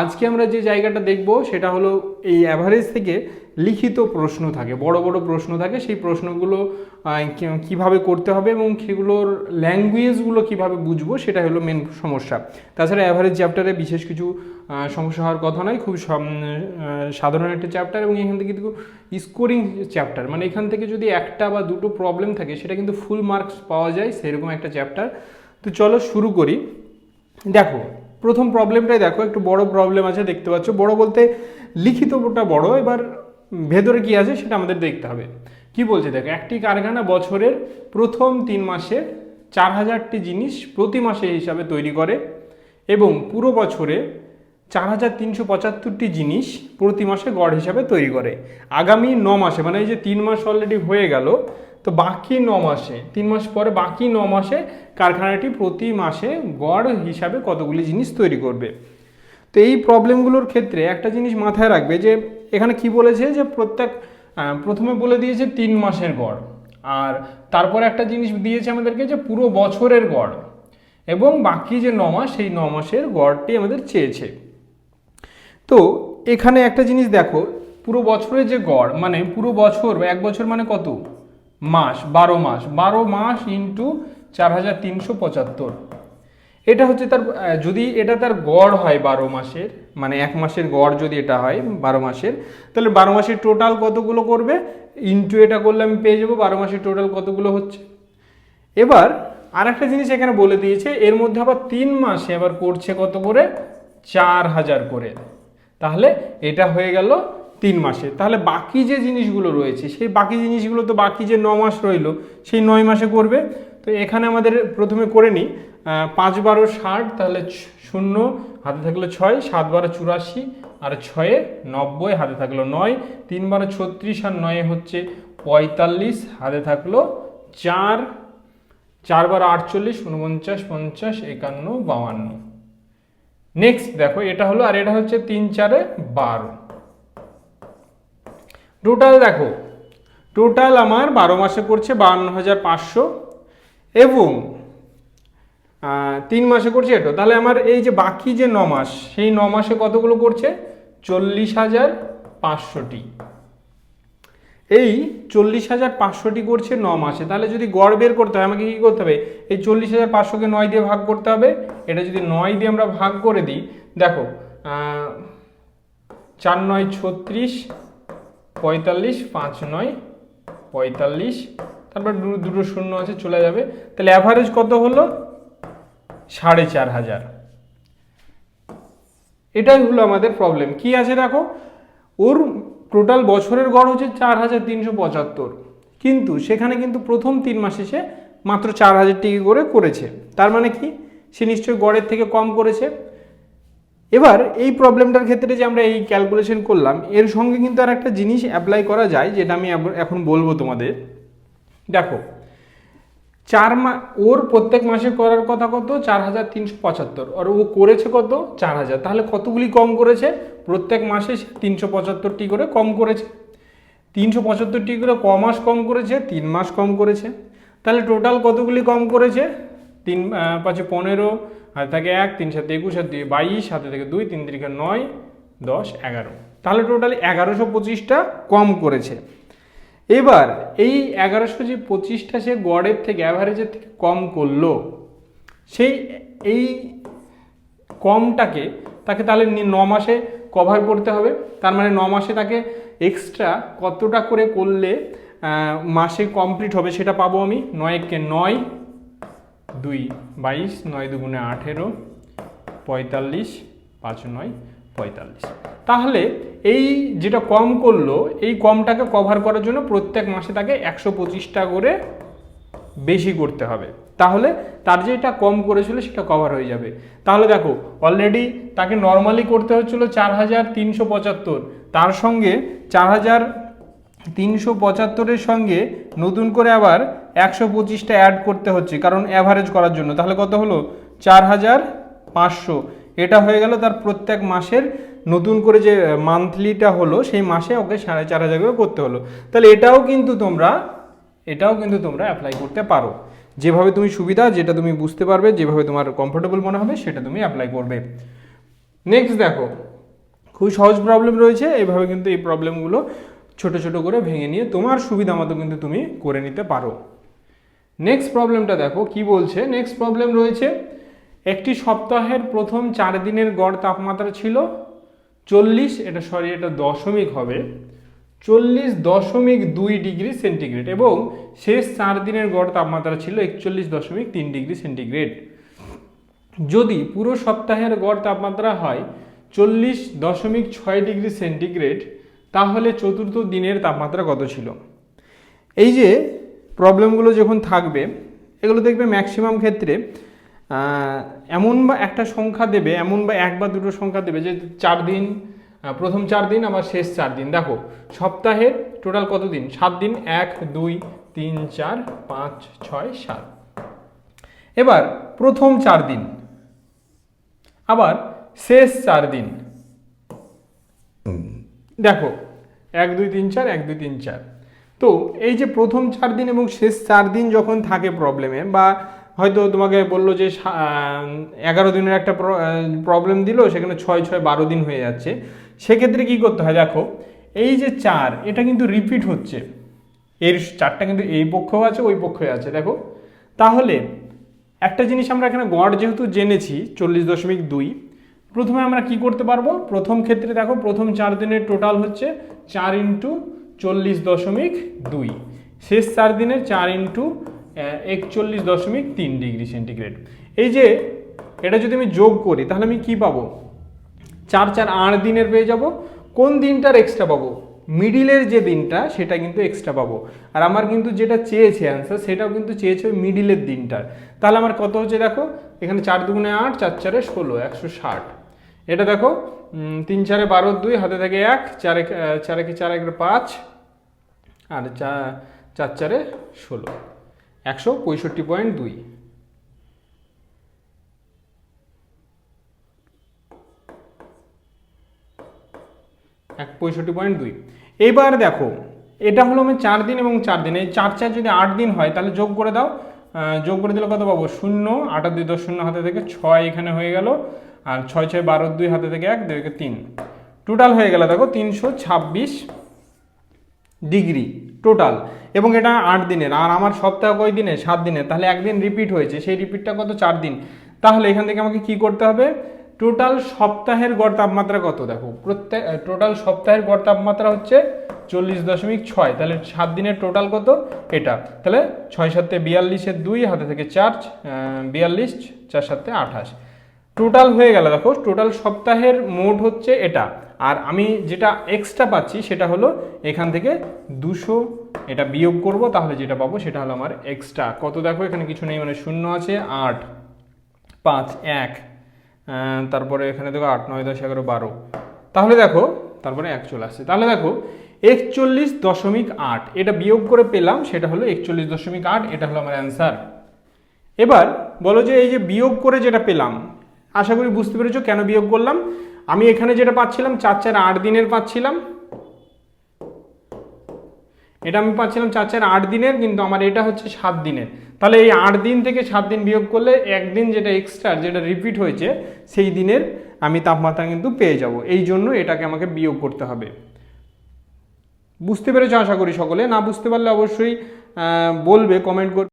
আজকে আমরা যে জায়গাটা দেখব সেটা হলো এই অ্যাভারেজ থেকে লিখিত প্রশ্ন থাকে, বড় বড় প্রশ্ন থাকে, সেই প্রশ্নগুলো কিভাবে করতে হবে এবং সেগুলোর ল্যাঙ্গুয়েজগুলো কিভাবে বুঝবো সেটা হলো মেন সমস্যা। তাছাড়া অ্যাভারেজ চ্যাপ্টারে বিশেষ কিছু সমস্যা হওয়ার কথা নয়, খুব সাধারণ একটা চ্যাপ্টার এবং এখান থেকে কিন্তু স্কোরিং চ্যাপ্টার, মানে এখান থেকে যদি একটা বা দুটো প্রবলেম থাকে সেটা কিন্তু ফুল মার্কস পাওয়া যায়, সেরকম একটা চ্যাপ্টার। তো চলো শুরু করি। দেখো প্রথম প্রবলেমটাই দেখো, একটু বড় প্রবলেম আছে, দেখতে পাচ্ছ, বড় বলতে লিখিতটা বড়, এবার ভেতরে কি আছে সেটা আমাদের দেখতে হবে। কি বলছে দেখো, একটি কারখানা বছরের প্রথম 3 মাসে 4000টি জিনিস প্রতি মাসে হিসাবে তৈরি করে এবং পুরো বছরে 4375টি জিনিস প্রতি মাসে গড় হিসাবে তৈরি করে। আগামী 9 মাসে, মানে এই যে 3 মাস অলরেডি হয়ে গেল, তো বাকি 9 মাসে, 3 মাস পরে বাকি 9 মাসে কারখানাটি প্রতি মাসে গড় হিসাবে কতগুলি জিনিস তৈরি করবে। তো এই প্রবলেমগুলোর ক্ষেত্রে একটা জিনিস মাথায় রাখবে যে এখানে কি বলেছে যে প্রথমে বলে দিয়েছে 3 মাসের গড়, আর তারপর একটা জিনিস দিয়েছে আমাদেরকে যে পুরো বছরের গড়, এবং বাকি যে 9 মাস সেই 9 মাসের গড়টি আমাদের চেয়েছে। তো এখানে একটা জিনিস দেখো, পুরো বছরের যে গড়, মানে পুরো বছর, এক বছর মানে কত মাস, 12 মাস, 12 মাস ইন্টু 4375, এটা হচ্ছে তার, যদি এটা তার গড় হয় 12 মাসের, মানে এক মাসের গড় যদি এটা হয় 12 মাসের, তাহলে 12 মাসের টোটাল কতগুলো করবে, ইন্টু এটা করলে আমি পেয়ে যাবো 12 মাসের টোটাল কতগুলো হচ্ছে। এবার আর একটা জিনিস এখানে বলে দিয়েছে, এর মধ্যে আবার 3 মাসে আবার করছে কত করে, 4000 করে, তাহলে এটা হয়ে গেল 3 মাসে। তাহলে বাকি যে জিনিসগুলো রয়েছে সেই বাকি জিনিসগুলো তো বাকি যে 9 মাস রইলো সেই 9 মাসে করবে। তো এখানে আমাদের প্রথমে করে নিই, 5 12 60, তাহলে 0 হাতে থাকলো 6, 7 12 84, আর 6 90, হাতে থাকলো 9, 3 12 36, আর 9 হচ্ছে 45, হাতে থাকলো 4, 4 12 48, 49 50 51 52। নেক্সট দেখো এটা হলো, আর এটা হচ্ছে 3 4 12। টোটাল দেখো, টোটাল আমার 12 মাসে করছে 52,500 এবং 3 মাসে করছে এটা, তাহলে আমার এই যে বাকি যে 9 মাস সেই 9 মাসে কতগুলো করছে, 40,500টি। এই 40,500টি করছে 9 মাসে, তাহলে যদি গড় বের করতে হয় আমাকে কী করতে হবে, এই 40,500কে 9 দিয়ে ভাগ করতে হবে। এটা যদি 9 দিয়ে আমরা ভাগ করে দিই, দেখো 4 9 36, 45, 5 9 45, তারপর দুটো শূন্য আছে চলে যাবে, তাহলে অ্যাভারেজ কত হলো, 4500। এটাই হলো আমাদের প্রবলেম। কি আছে দেখো, ওর টোটাল বছরের গড় হচ্ছে 4375, কিন্তু সেখানে কিন্তু প্রথম 3 মাসে সে মাত্র 4000টি করে করেছে, তার মানে কি সে নিশ্চয়ই গড়ের থেকে কম করেছে। এবার এই প্রবলেমটার ক্ষেত্রে যে আমরা এই ক্যালকুলেশন করলাম, এর সঙ্গে কিন্তু আর একটা জিনিস অ্যাপ্লাই করা যায়, যেটা আমি এখন বলবো তোমাদের। দেখো 4 মাস, ওর প্রত্যেক মাসে করার কথা কত, 4375, আর ও করেছে কত, 4000, তাহলে কতগুলি কম করেছে, প্রত্যেক মাসে 375টি করে কম করেছে। 375টি করে ক মাস কম করেছে, 3 মাস কম করেছে, তাহলে টোটাল কতগুলি কম করেছে, 3 5 15, হাতে থাকে 1, 3 7 21, আর 2 22, হাতে থেকে 2, 3 3 9 10 11, তাহলে টোটালি 1125টা কম করেছে। এবার এই 1125টা সে গড়ের থেকে, অ্যাভারেজের থেকে কম করলো, সেই এই কমটাকে তাকে তাহলে 9 মাসে কভার করতে হবে। তার মানে 9 মাসে তাকে এক্সট্রা কতটা করে করলে মাসে কমপ্লিট হবে সেটা পাবো আমি। 9 কে 9, 2 22, 9 2 18, 45, 5 9 45। তাহলে এই যেটা কম করলো, এই কমটাকে কভার করার জন্য প্রত্যেক মাসে তাকে 125টা করে বেশি করতে হবে, তাহলে তার যেটা কম করেছিল সেটা কভার হয়ে যাবে। তাহলে দেখো অলরেডি তাকে নর্মালি করতে হচ্ছিল 4375, তার সঙ্গে 4375-এর সঙ্গে নতুন করে আবার 125টা অ্যাড করতে হচ্ছে, কারণ অ্যাভারেজ করার জন্য। তাহলে কত হলো, 4500। এটা হয়ে গেল তার প্রত্যেক মাসের, নতুন করে যে মান্থলিটা হলো সেই মাসে ওকে 4500 করে করতে হলো। তাহলে এটাও কিন্তু তোমরা অ্যাপ্লাই করতে পারো, যেভাবে তুমি সুবিধা, যেটা তুমি বুঝতে পারবে, যেভাবে তোমার কমফোর্টেবল মনে হবে সেটা তুমি অ্যাপ্লাই করবে। নেক্সট দেখো, খুব সহজ প্রবলেম রয়েছে, এইভাবে কিন্তু এই প্রবলেমগুলো ছোট ছোট করে ভেঙে নিয়ে তোমার সুবিধা মতো কিন্তু তুমি করে নিতে পারো। নেক্সট প্রবলেমটা দেখো কি বলছে। নেক্সট প্রবলেম রয়েছে, একটি সপ্তাহের প্রথম 4 দিনের গড় তাপমাত্রা ছিল 40, এটা দশমিক হবে, 40.2 ডিগ্রি সেন্টিগ্রেড এবং শেষ 4 দিনের গড় তাপমাত্রা ছিল 41.3 ডিগ্রি সেন্টিগ্রেড। যদি পুরো সপ্তাহের গড় তাপমাত্রা হয় 40.6 ডিগ্রি সেন্টিগ্রেড, তাহলে চতুর্থ দিনের তাপমাত্রা কত ছিল? এই যে প্রবলেমগুলো যখন থাকবে, এগুলো দেখবে ম্যাক্সিমাম ক্ষেত্রে এমন বা একটা সংখ্যা দেবে, এমন বা এক বা দুটো সংখ্যা দেবে যে 4 দিন, প্রথম 4 দিন আবার শেষ 4 দিন। দেখো সপ্তাহের টোটাল কত দিন? 7 দিন, 1 2 3 4 5 6 7। এবার প্রথম 4 দিন আবার শেষ 4 দিন, দেখো 1 2 3 4 1 2 3 4। তো এই যে প্রথম 4 দিন এবং শেষ 4 দিন যখন থাকে প্রবলেমে, বা হয়তো তোমাকে বললো যে 11 দিনের একটা প্রবলেম দিল, সেখানে 6 6 12 দিন হয়ে যাচ্ছে, সেক্ষেত্রে কি করতে হয়? দেখো এই যে 4, এটা কিন্তু রিপিট হচ্ছে, এর 4টা কিন্তু এই পক্ষেও আছে ওই পক্ষেও আছে। দেখো তাহলে একটা জিনিস আমরা এখানে গড় যেহেতু জেনেছি 40.2, প্রথমে আমরা কি করতে পারবো? প্রথম ক্ষেত্রে দেখো প্রথম 4 দিনের টোটাল হচ্ছে 4 ইন্টু 40.2, শেষ 4 দিনের 4 ইন্টু 41.3 ডিগ্রি সেন্টিগ্রেড। এই যে এটা যদি আমি যোগ করি তাহলে আমি কি পাবো? 4 4 8 দিনের পেয়ে যাব। কোন দিনটার এক্সট্রা পাবো? মিডিলের যে দিনটা সেটা কিন্তু এক্সট্রা পাবো। আর আমার কিন্তু যেটা চেয়েছে অ্যান্সার, সেটাও কিন্তু চেয়েছে ওই মিডিলের দিনটার। তাহলে আমার কত হচ্ছে দেখো, এখানে 4 দুগুণে 8, 4 4 16, 160। এটা দেখো 3 4 12 2, হাতে থাকে 1, 4 4 4 1 5, আর 4 4 16, 165.2। এক 65.2। এবার দেখো এটা হলো আমি 4 দিন এবং 4 দিন, এই 4 4 যদি 8 দিন হয় তাহলে যোগ করে দাও, যোগ করে দিলে কত পাবো? 0 8 2 10 0, হাতে থেকে 6 এখানে হয়ে গেল, আর 6 6 12 2, হাতে থেকে 1 2 3, টোটাল হয়ে গেল দেখো 326 ডিগ্রি টোটাল। এবং এটা 8 দিনের, আর আমার সপ্তাহ কয় দিনের? 7 দিনের। তাহলে একদিন রিপিট হয়েছে, সেই রিপিটটা কত? 4 দিন। তাহলে এখান থেকে আমাকে কি করতে হবে? টোটাল সপ্তাহের গড় তাপমাত্রা কত? দেখো টোটাল সপ্তাহের গড় তাপমাত্রা হচ্ছে 40.6, তাহলে 7 দিনের টোটাল কত? এটা। তাহলে 6 7 42, 2 হাতে থেকে 4 42, 4 7 28, টোটাল হয়ে গেল। দেখো টোটাল সপ্তাহের মোট হচ্ছে এটা, আর আমি যেটা এক্সট্রা পাচ্ছি সেটা হলো এখান থেকে 200, এটা বিয়োগ করব, তাহলে যেটা পাবো সেটা হলো আমার এক্সট্রা। কত দেখো এখানে কিছু নেই, মানে 0 আছে, 8 5 1, তারপরে এখানে দেখো 8 9 10 11 12, তাহলে দেখো তারপরে 1 চলে আসছে। তাহলে দেখো 41.8, এটা বিয়োগ করে পেলাম, সেটা হলো 41.8, এটা হলো আমার অ্যান্সার। এবার বলো যে এই যে বিয়োগ করে যেটা পেলাম, আশা করি বুঝতে পেরেছো কেন বিয়োগ করলাম। আমি এখানে যেটা পাচ্ছিলাম 4 4 8 দিনের পাচ্ছিলাম, এটা আমি পাচ্ছিলাম 4 4 8 দিনের, কিন্তু আমার এটা হচ্ছে 7 দিনের। তাহলে এই 8 দিন থেকে 7 দিন বিয়োগ করলে একদিন যেটা এক্সট্রা, যেটা রিপিট হয়েছে, সেই দিনের আমি তাপমাত্রা কিন্তু পেয়ে যাব। এই জন্য এটাকে আমাকে বিয়োগ করতে হবে। বুঝতে পেরেছো আশা করি সকলে? না বুঝতে পারলে অবশ্যই বলবে, কমেন্ট করবে।